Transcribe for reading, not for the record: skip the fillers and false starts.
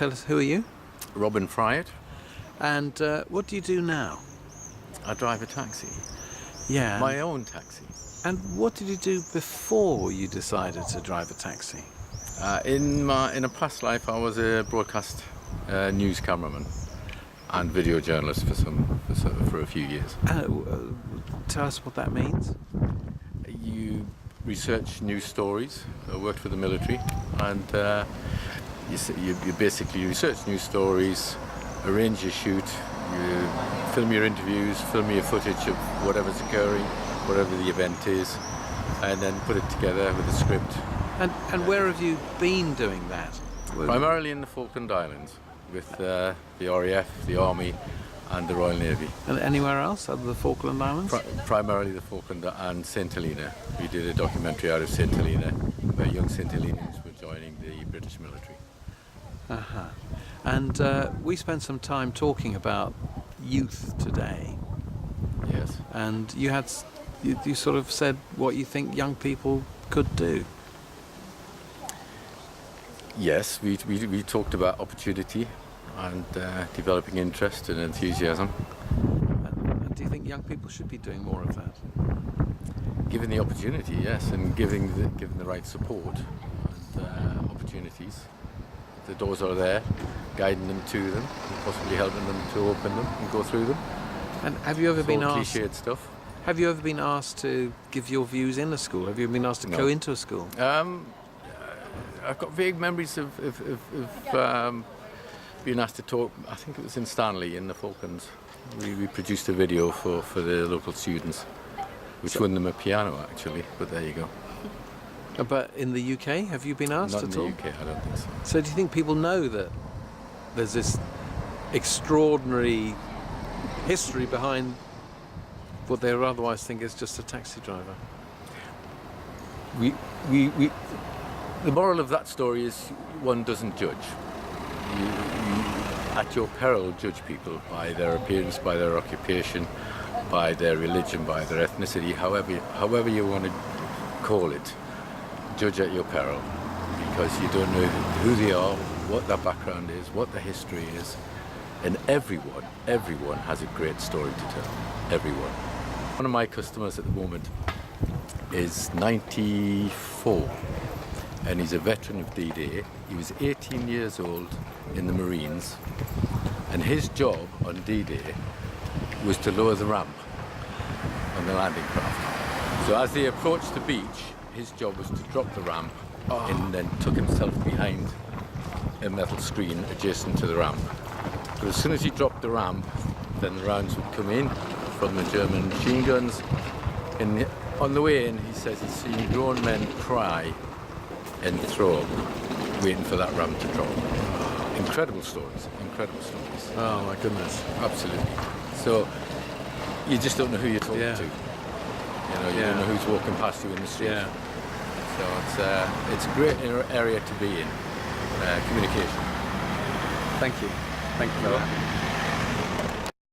tell us, who are you? Robin Fryatt. And what do you do now? I drive a taxi. Yeah. My own taxi. And what did you do before you decided to drive a taxi? In a past life, I was a broadcast news cameraman and video journalist for a few years. Tell us what that means. You research news stories. I worked for the military, and you basically research news stories, arrange your shoot, you film your interviews, film your footage of whatever's occurring, whatever the event is, and then put it together with a script. And where have you been doing that? Primarily in the Falkland Islands with the RAF, the Army and the Royal Navy. And anywhere else other than the Falkland Islands? Primarily the Falkland and St Helena. We did a documentary out of St Helena where young St Helenians were joining the British military. Uh-huh. And we spent some time talking about youth today. Yes. And you sort of said what you think young people could do. Yes, we talked about opportunity and developing interest and enthusiasm. And do you think young people should be doing more of that? Given the opportunity, yes, and given the right support and opportunities. The doors are there, guiding them to them, and possibly helping them to open them and go through them. And have you ever been asked? Cliched stuff. Have you ever been asked to give your views in a school? Have you ever been asked to go into a school? I've got vague memories of being asked to talk. I think it was in Stanley in the Falklands. We produced a video for the local students, which won them a piano actually. But there you go. But in the UK, have you been asked Not at in all? the UK, I don't think so. So do you think people know that there's this extraordinary history behind what they would otherwise think is just a taxi driver? The moral of that story is one doesn't judge. You at your peril judge people by their appearance, by their occupation, by their religion, by their ethnicity, however you want to call it. Judge at your peril, because you don't know who they are, what their background is, what their history is, and everyone has a great story to tell. Everyone. One of my customers at the moment is 94, and he's a veteran of D-Day. He was 18 years old in the Marines, and his job on D-Day was to lower the ramp on the landing craft. So as they approached the beach, his job was to drop the ramp and then tuck himself behind a metal screen adjacent to the ramp. But as soon as he dropped the ramp, then the rounds would come in from the German machine guns. And on the way in, he says he's seen grown men cry and throw up, waiting for that ramp to drop. Incredible stories, incredible stories. Oh my goodness. Absolutely. So you just don't know who you're talking to. You don't know who's walking past you in the street. Yeah. So it's a great area to be in, communication. Thank you. Thank you for that.